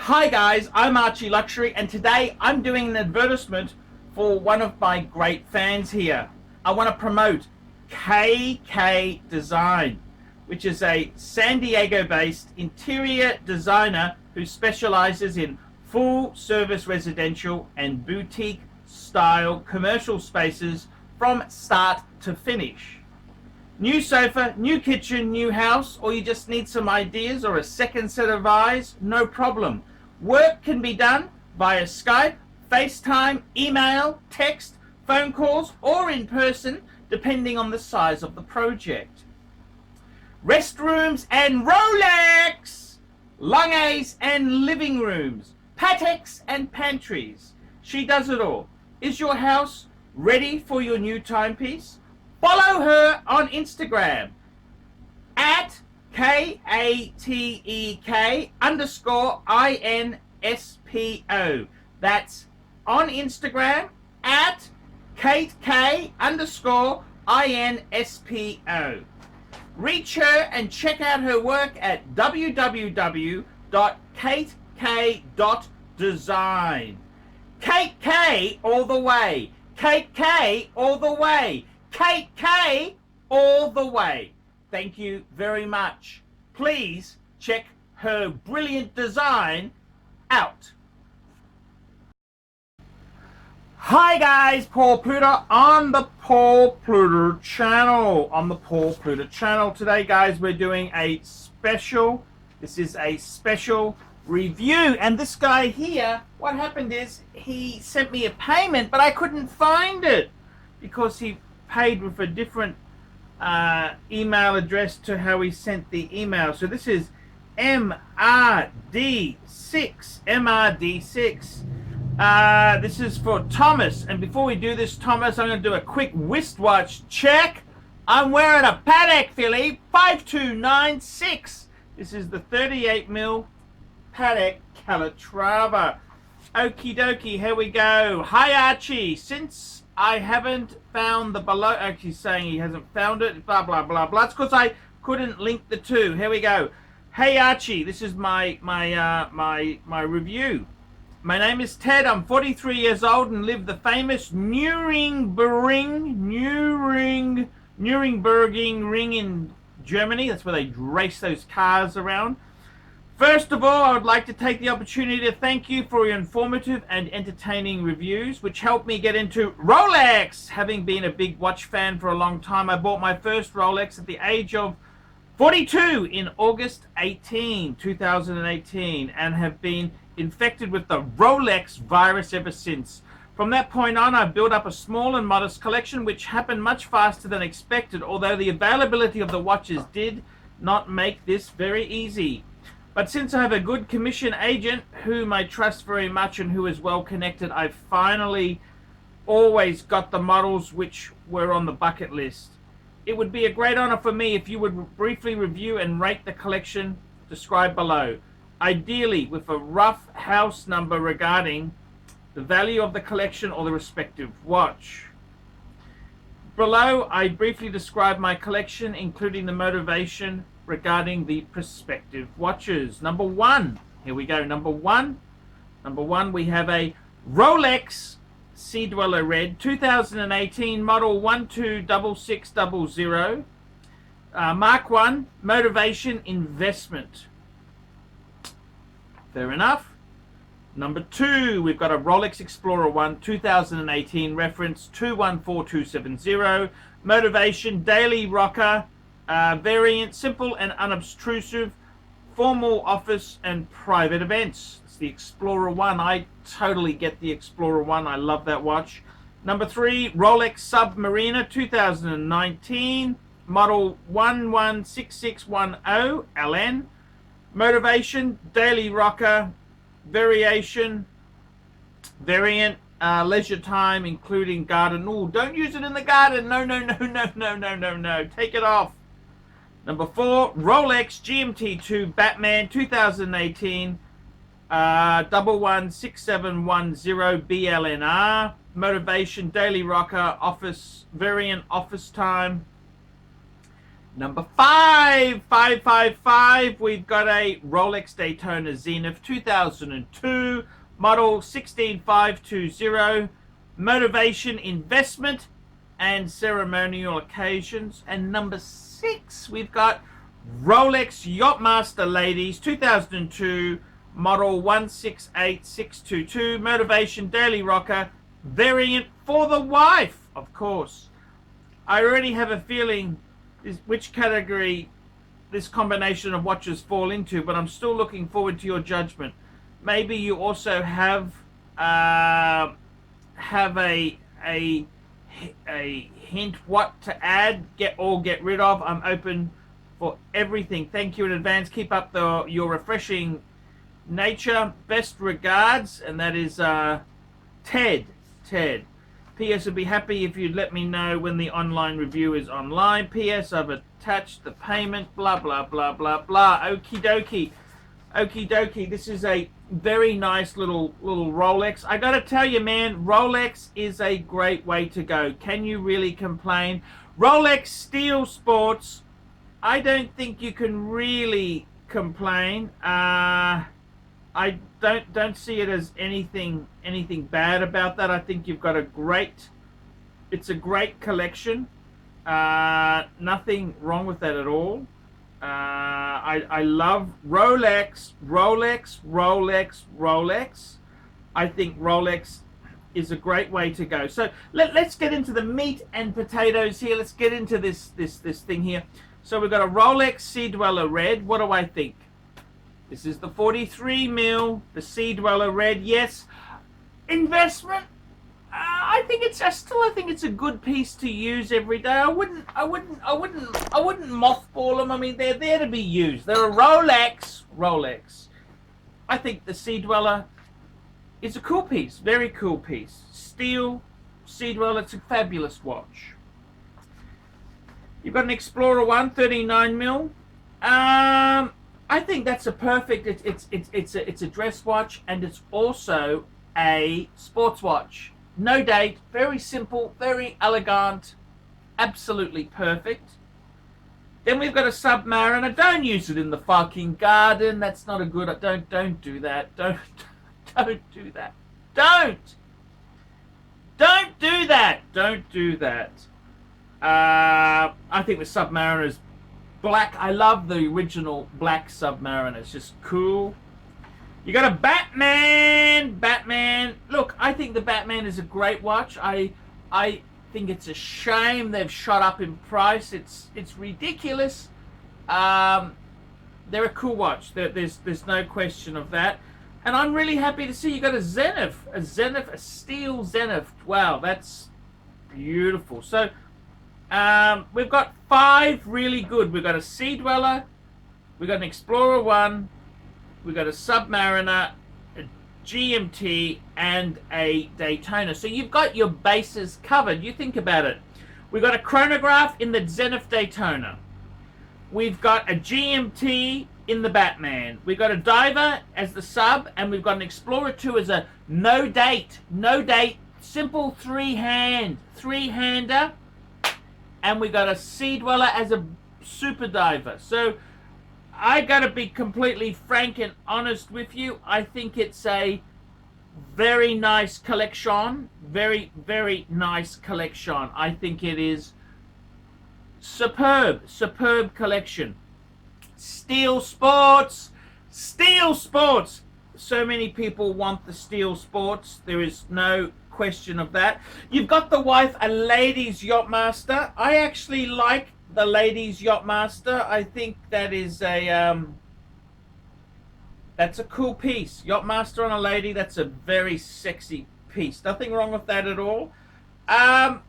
Hi guys, I'm ArchieLuxury and today I'm doing an advertisement for one of my great fans here. I want to promote KK Design, which is a San Diego based interior designer who specializes in full service residential and boutique style commercial spaces from start to finish. New sofa, new kitchen, new house, or you just need some ideas or a second set of eyes? No problem. Work can be done via Skype, FaceTime, email, text, phone calls, or in person, depending on the size of the project. Restrooms and Rolex! Longays and living rooms, patex and pantries. She does it all. Is your house ready for your new timepiece? Follow her on Instagram at KATEK_INSPO. That's on Instagram at KateK_INSPO. Reach her and check out her work at www.katek.design. Kate K all the way. Kate K all the way. Kate K all the way. Thank you very much. Please check her brilliant design out. Hi guys, Paul Pluta on the Paul Pluta channel. On the Paul Pluta channel today, guys, we're doing a special. This is a special review, and this guy here, what happened is he sent me a payment, but I couldn't find it because he paid with a different email address to how he sent the email. So this is MRD6. This is for Thomas. And before we do this, Thomas, I'm going to do a quick wristwatch check. I'm wearing a Patek Philippe 5296. This is the 38mm Patek Calatrava. Okie dokie, here we go. Hi Archie, since I haven't found the below, actually saying he hasn't found it, blah blah blah blah. It's because I couldn't link the two. Here we go. Hey Archie, this is my review. My name is Ted. I'm 43 years old and live the famous Nürburgring ring in Germany. That's where they race those cars around. First of all, I would like to take the opportunity to thank you for your informative and entertaining reviews, which helped me get into Rolex. Having been a big watch fan for a long time, I bought my first Rolex at the age of 42 in August 2018, and have been infected with the Rolex virus ever since. From that point on, I've built up a small and modest collection, which happened much faster than expected, although the availability of the watches did not make this very easy. But since I have a good commission agent whom I trust very much and who is well connected, I've finally always got the models which were on the bucket list. It would be a great honor for me if you would briefly review and rate the collection described below, ideally with a rough house number regarding the value of the collection or the respective watch. Below, I briefly describe my collection, including the motivation regarding the prospective watches. Number one, here we go. Number one, we have a Rolex Sea Dweller Red 2018 model 126600, Mark 1, motivation investment. Fair enough. Number two, we've got a Rolex Explorer 1 2018 reference 214270, motivation daily rocker, variant simple and unobtrusive, formal office and private events. It's the Explorer 1. I totally get the Explorer 1. I love that watch. Number three, Rolex Submariner 2019 model 116610 LN, motivation daily rocker, variant leisure time including garden. Oh, don't use it in the garden. No. Take it off. Number four, Rolex GMT2 Batman 2018 116710 BLNR, motivation daily rocker, office variant, office time. Number 5, we've got a Rolex Daytona Zenith 2002, model 16520, motivation, investment, and ceremonial occasions. And number 6, we've got Rolex Yachtmaster Ladies 2002, model 168622, motivation, daily rocker, variant for the wife, of course. I already have a feeling which category this combination of watches fall into, but I'm still looking forward to your judgment. Maybe you also have a hint what to add, get rid of. I'm open for everything. Thank you in advance. Keep up your refreshing nature. Best regards, and that is Ted. P.S. I'd be happy if you'd let me know when the online review is online. P.S. I've attached the payment. Blah, blah, blah, blah, blah. Okie dokie. Okie dokie. This is a very nice little Rolex. I gotta tell you, man, Rolex is a great way to go. Can you really complain? Rolex Steel Sports, I don't think you can really complain. I don't see it as anything bad about that. I think you've got it's a great collection. Nothing wrong with that at all. I love Rolex. I think Rolex is a great way to go. So let's get into the meat and potatoes here. Let's get into this thing here. So we've got a Rolex Sea Dweller Red. What do I think? This is the 43 mil, the Sea Dweller Red. Yes, investment. I think it's a good piece to use every day. I wouldn't mothball them. I mean, they're there to be used. They're a Rolex. I think the Sea Dweller is a cool piece, very cool piece. Steel Sea Dweller. It's a fabulous watch. You've got an Explorer 1, 39 mil. I think that's a perfect. It's a dress watch, and it's also a sports watch. No date, very simple, very elegant, absolutely perfect. Then we've got a Submariner. Don't use it in the fucking garden. That's not a good. Don't do that. Don't do that. Don't do that. Don't do that. I think the Submariner is black. I love the original black Submariner. It's just cool. You got a Batman. Look, I think the Batman is a great watch. I think it's a shame they've shot up in price. It's ridiculous. They're a cool watch. There's no question of that. And I'm really happy to see you got a Zenith, a steel Zenith. Wow, that's beautiful. So we've got 5 really good. We've got a Sea Dweller, we've got an Explorer 1, we've got a Submariner, a GMT, and a Daytona. So you've got your bases covered. You think about it. We've got a chronograph in the Zenith Daytona. We've got a GMT in the Batman. We've got a Diver as the sub, and we've got an Explorer 2 as a no date, simple three-hander. And we got a Sea Dweller as a super diver. So I gotta be completely frank and honest with you. I think it's a very nice collection. Very, very nice collection. I think it is superb collection. Steel Sports. So many people want the Steel Sports. There is no question of that. You've got the wife, a Ladies Yachtmaster. I actually like the Ladies Yachtmaster. I think that is that's a cool piece. Yachtmaster on a lady, that's a very sexy piece. Nothing wrong with that at all. What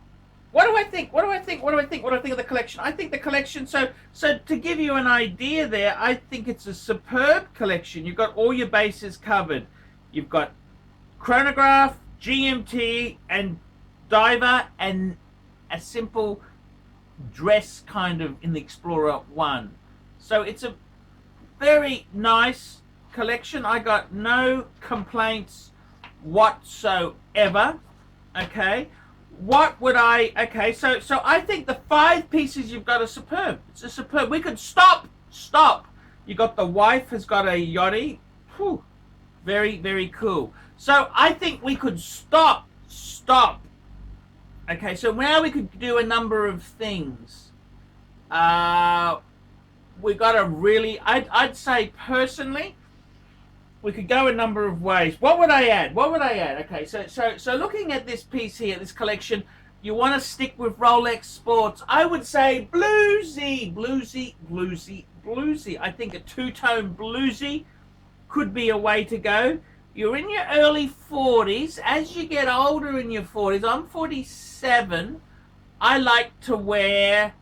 do I think of the collection? I think the collection, so to give you an idea there, I think it's a superb collection. You've got all your bases covered. You've got chronograph, GMT, and diver, and a simple dress kind of in the Explorer 1. So it's a very nice collection. I got no complaints whatsoever. Okay, What would I? Okay, so I think the 5 pieces you've got are superb. It's a superb. We could stop. You got the wife has got a yachty. Whew, very, very cool. So I think we could stop. Okay, so now we could do a number of things. We got a really. I'd say personally, we could go a number of ways. What would I add? Okay, so looking at this piece here, this collection, you want to stick with Rolex Sports. I would say bluesy. I think a 2-tone bluesy could be a way to go. You're in your early 40s. As you get older in your 40s, I'm 47. I like to wear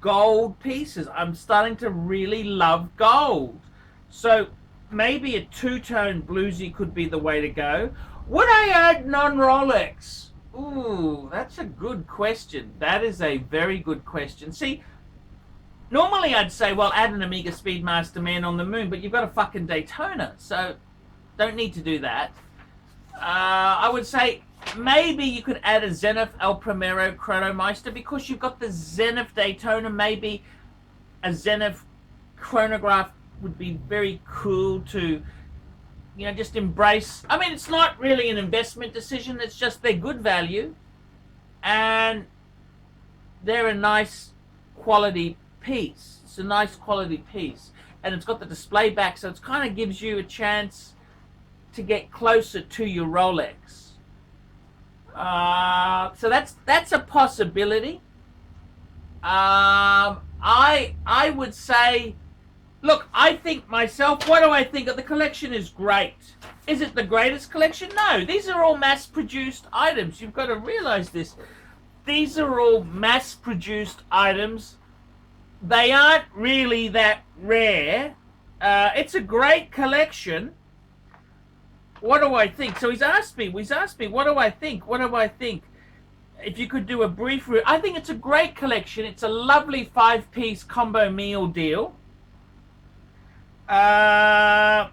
gold pieces. I'm starting to really love gold. So maybe a 2-tone bluesy could be the way to go. Would I add non-Rolex? Ooh, that's a good question. That is a very good question. See, normally I'd say, well, add an Omega Speedmaster Man on the Moon, but you've got a fucking Daytona, so don't need to do that. I would say maybe you could add a Zenith El Primero Chronomeister because you've got the Zenith Daytona. Maybe a Zenith chronograph would be very cool to, you know, just embrace. I mean, it's not really an investment decision. It's just they're good value and they're a nice quality piece. It's a nice quality piece. And it's got the display back, so it kind of gives you a chance to get closer to your Rolex. So that's a possibility. I would say, look, I think myself, what do I think? The collection is great. Is it the greatest collection? No, these are all mass-produced items. You've got to realize this. These are all mass-produced items. They aren't really that rare. It's a great collection. What do I think? So he's asked me, what do I think? If you could do a brief review. I think it's a great collection. It's a lovely 5-piece combo meal deal. I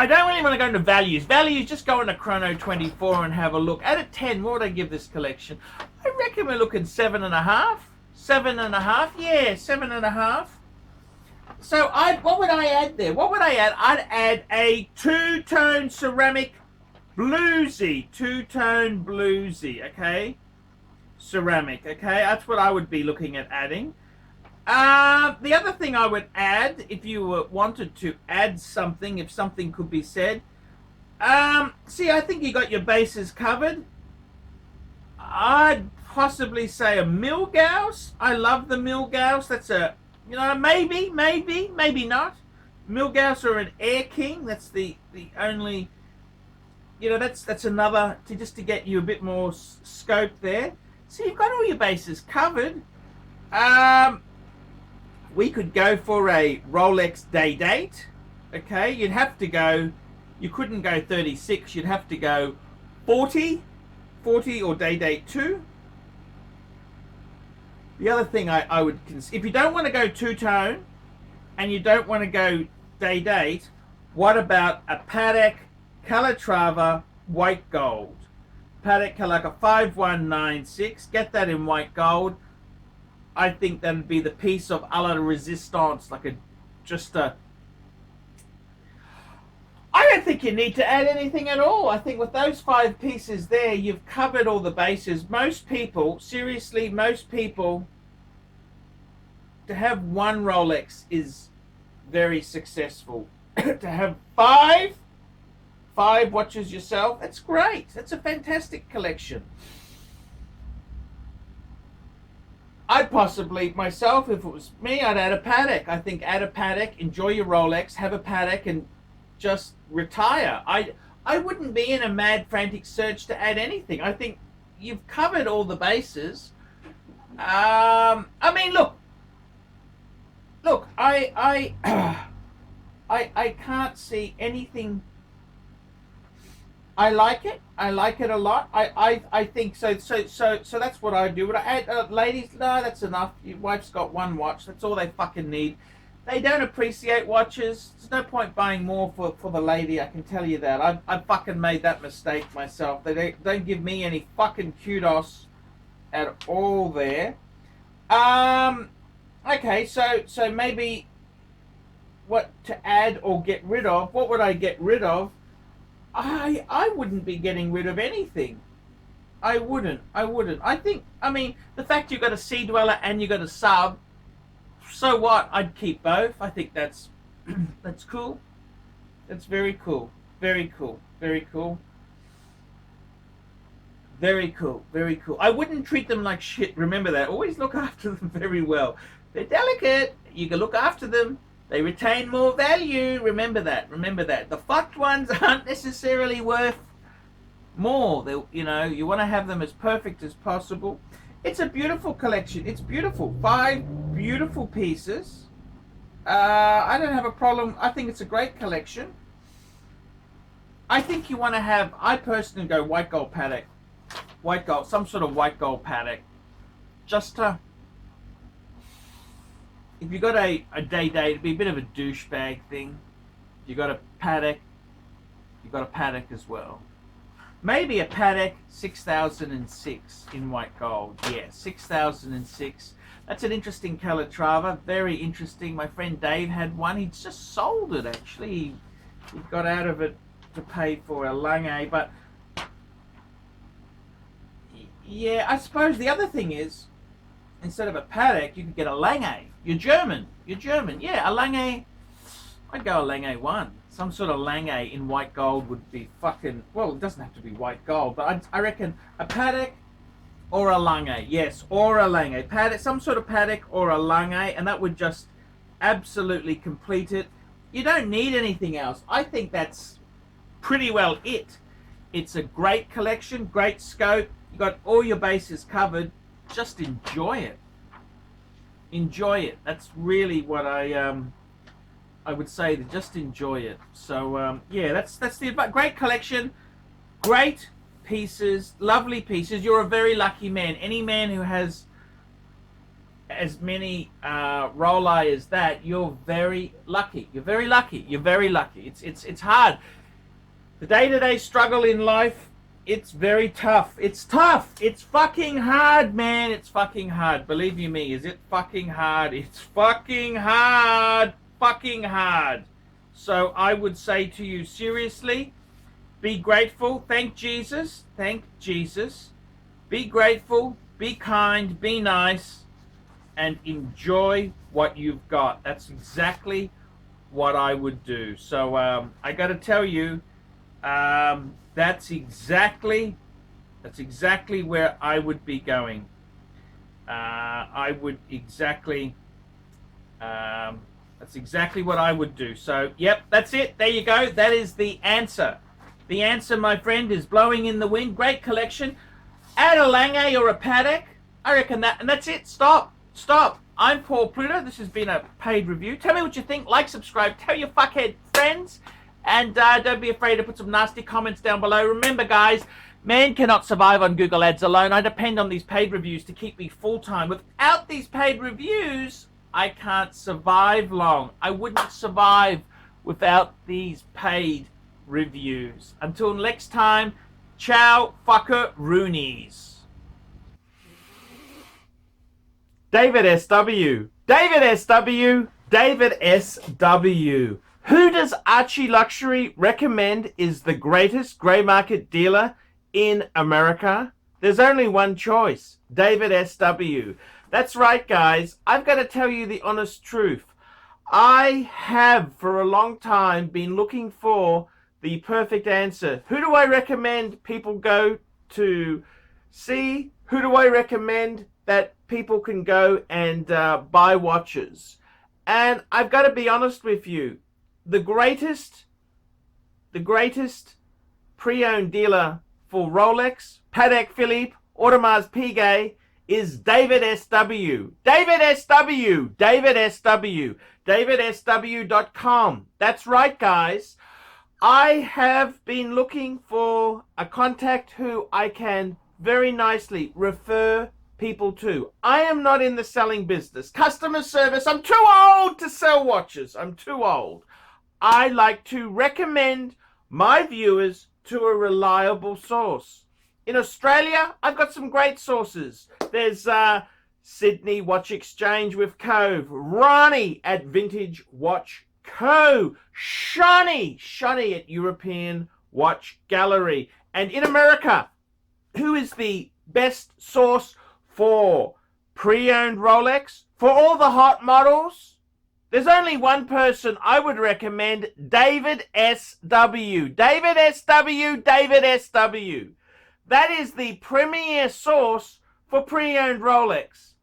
don't really want to go into values. Values, just go into Chrono 24 and have a look. Out of 10, what would I give this collection? I reckon we're looking 7.5. 7.5, yeah, 7.5. So what would I add there? I'd add a 2-tone ceramic bluesy. 2-tone bluesy, okay? Ceramic, okay? That's what I would be looking at adding. The other thing I would add, if you wanted to add something, if something could be said, see, I think you got your bases covered. I'd possibly say a Milgauss. I love the Milgauss. That's a, you know, maybe not. Milgauss or an Air King. That's the only, you know, that's another, just to get you a bit more scope there. So you've got all your bases covered. We could go for a Rolex day date. Okay, you'd have to go, you couldn't go 36, you'd have to go 40 or day date 2. The other thing I would consider, if you don't want to go 2-tone and you don't want to go day date, what about a Patek Calatrava white gold? Patek like a 5196, get that in white gold. I think that'd be the piece of a la resistance, like I don't think you need to add anything at all. I think with those 5 pieces there, you've covered all the bases. Most people, seriously, to have one Rolex is very successful. To have five watches yourself, that's great. That's a fantastic collection. I'd possibly, myself, if it was me, I'd add a Patek. I think add a Patek, enjoy your Rolex, have a Patek, and just retire. I wouldn't be in a mad, frantic search to add anything. I think you've covered all the bases. I mean, look, I can't see anything. I like it a lot. I think so that's what I do. Would I add ladies? No, that's enough. Your wife's got one watch. That's all they fucking need. They don't appreciate watches. There's no point buying more for the lady, I can tell you that. I fucking made that mistake myself. They don't give me any fucking kudos at all there. Okay, so maybe what to add or get rid of. What would I get rid of? I wouldn't be getting rid of anything. I wouldn't. I mean, the fact you've got a sea dweller and you've got a sub, so what? I'd keep both. I think that's that's cool. That's very cool. Very cool. Very cool. Very cool. Very cool. I wouldn't treat them like shit. Remember that. Always look after them very well. They're delicate. You can look after them. They retain more value. Remember that. Remember that. The fucked ones aren't necessarily worth more. You know, you want to have them as perfect as possible. It's a beautiful collection. It's beautiful. 5 beautiful pieces. I don't have a problem. I think it's a great collection. I think you want to have, I personally go white gold Patek. White gold, some sort of white gold Patek. Just to, if you got a day, it'd be a bit of a douchebag thing. You got a Patek, you got a Patek as well. Maybe a Patek 6006 in white gold. Yeah, 6006. That's an interesting Calatrava. Very interesting. My friend Dave had one. He just sold it, actually. He got out of it to pay for a Lange. But, yeah, I suppose the other thing is, instead of a Patek, you could get a Lange. You're German. Yeah, a Lange. I'd go a Lange 1. Some sort of Lange in white gold would be fucking... Well, it doesn't have to be white gold, but I reckon a Patek or a Lange. Yes, or a Lange. Patek, some sort of Patek or a Lange, and that would just absolutely complete it. You don't need anything else. I think that's pretty well it. It's a great collection, great scope. You got all your bases covered. Just enjoy it. Enjoy it. That's really what I would say, to just enjoy it. So yeah, that's the great collection, great pieces, lovely pieces. You're a very lucky man. Any man who has as many Rolex as that, you're very lucky. You're very lucky. You're very lucky. It's hard. The day-to-day struggle in life, it's very tough. It's tough. It's fucking hard, man. It's fucking hard. Believe you me, is it fucking hard? It's fucking hard. Fucking hard. So I would say to you, seriously, be grateful. Thank Jesus. Thank Jesus. Be grateful. Be kind. Be nice. And enjoy what you've got. That's exactly what I would do. So I got to tell you, that's exactly where I would be going. I would exactly... That's exactly what I would do. So, yep, that's it. There you go. That is the answer. The answer, my friend, is blowing in the wind. Great collection. Add a Lange or a Patek. I reckon that. And that's it. Stop. Stop. I'm Paul Pluta. This has been a paid review. Tell me what you think. Like, subscribe. Tell your fuckhead friends. And don't be afraid to put some nasty comments down below. Remember, guys, man cannot survive on Google Ads alone. I depend on these paid reviews to keep me full-time. Without these paid reviews, I can't survive long. I wouldn't survive without these paid reviews. Until next time, ciao, fucker roonies. David SW. David SW. David SW. Who does ArchieLuxury recommend is the greatest grey market dealer in America? There's only one choice. David SW. That's right, guys. I've got to tell you the honest truth. I have, for a long time, been looking for the perfect answer. Who do I recommend people go to see? Who do I recommend that people can go and buy watches? And I've got to be honest with you. The greatest pre-owned dealer for Rolex, Patek Philippe, Audemars Piguet, is David SW. David SW. David SW. DavidSW.com. That's right, guys. I have been looking for a contact who I can very nicely refer people too. I am not in the selling business. Customer service, I'm too old to sell watches. I'm too old. I like to recommend my viewers to a reliable source. In Australia, I've got some great sources. There's Sydney Watch Exchange with Cove, Ronnie at Vintage Watch Co, Shani at European Watch Gallery. And in America, who is the best source for pre-owned Rolex? For all the hot models, there's only one person I would recommend, David S.W. David S.W. David S.W. That is the premier source for pre-owned Rolex.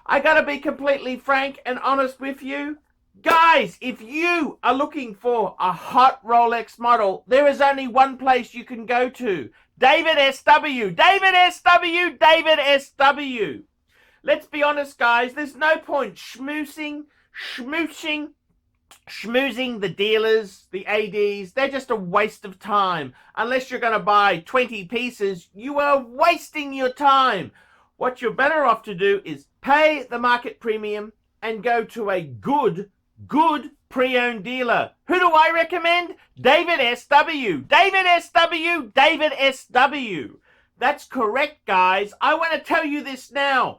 I gotta be completely frank and honest with you. Guys, if you are looking for a hot Rolex model, there is only one place you can go to. David S.W. David S.W. David S.W. Let's be honest, guys. There's no point schmoozing the dealers, the ADs. They're just a waste of time. Unless you're going to buy 20 pieces, you are wasting your time. What you're better off to do is pay the market premium and go to a good pre-owned dealer. Who do I recommend? David S.W. David S.W. David S.W. That's correct, guys. I want to tell you this now.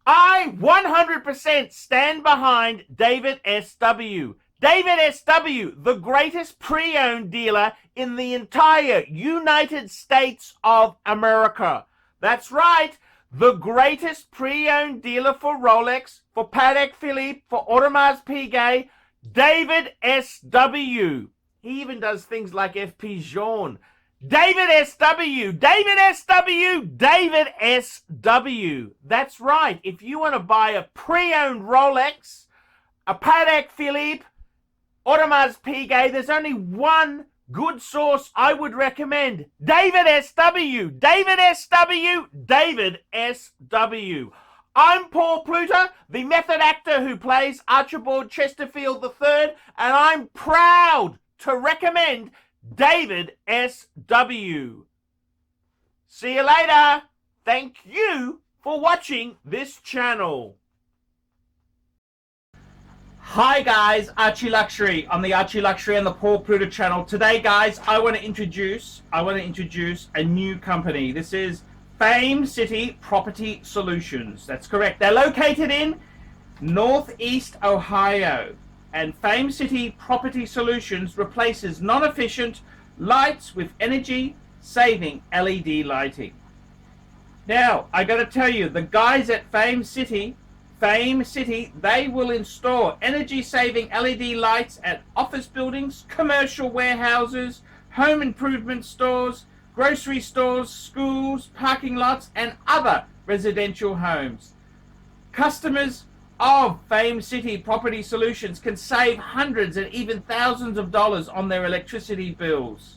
I 100% stand behind David S.W. David S.W., the greatest pre-owned dealer in the entire United States of America. That's right. The greatest pre-owned dealer for Rolex, for Patek Philippe, for Audemars Piguet, David S.W. He even does things like FP Journe. David S.W. David S.W. David S.W. That's right. If you want to buy a pre-owned Rolex, a Patek Philippe, Audemars Piguet, there's only one good source I would recommend. David S.W. David S.W. David S.W. I'm Paul Pluta, the method actor who plays Archibald Chesterfield III, and I'm proud to recommend David S.W. See you later. Thank you for watching this channel. Hi guys, ArchieLuxury on the ArchieLuxury and the Paul Pluta channel. Today guys, I want to introduce a new company. This is Fame City Property Solutions. That's correct. They're located in Northeast Ohio. And Fame City Property Solutions replaces non-efficient lights with energy-saving LED lighting. Now, I got to tell you, the guys at Fame City, they will install energy-saving LED lights at office buildings, commercial warehouses, home improvement stores, grocery stores, schools, parking lots, and other residential homes. Customers of Fame City Property Solutions can save hundreds and even thousands of dollars on their electricity bills.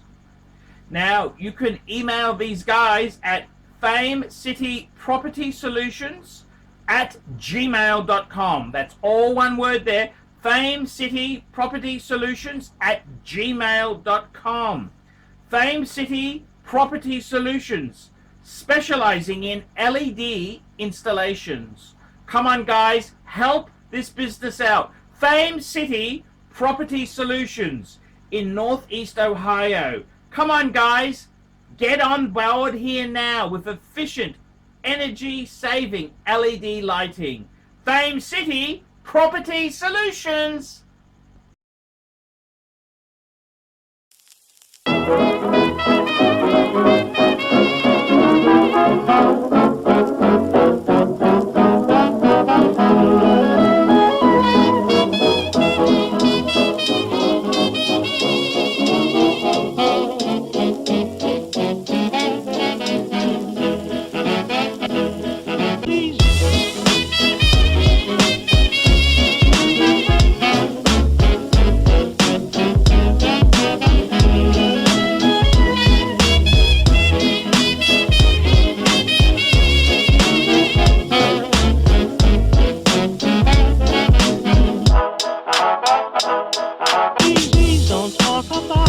Now, you can email these guys at famecitypropertysolutions@gmail.com. That's all one word there. famecitypropertysolutions@gmail.com. Fame City Property Solutions, specializing in LED installations. Come on, guys, help this business out. Fame City Property Solutions in Northeast Ohio. Come on, guys, get on board here now with efficient, energy-saving LED lighting. Fame City Property Solutions. Please don't talk about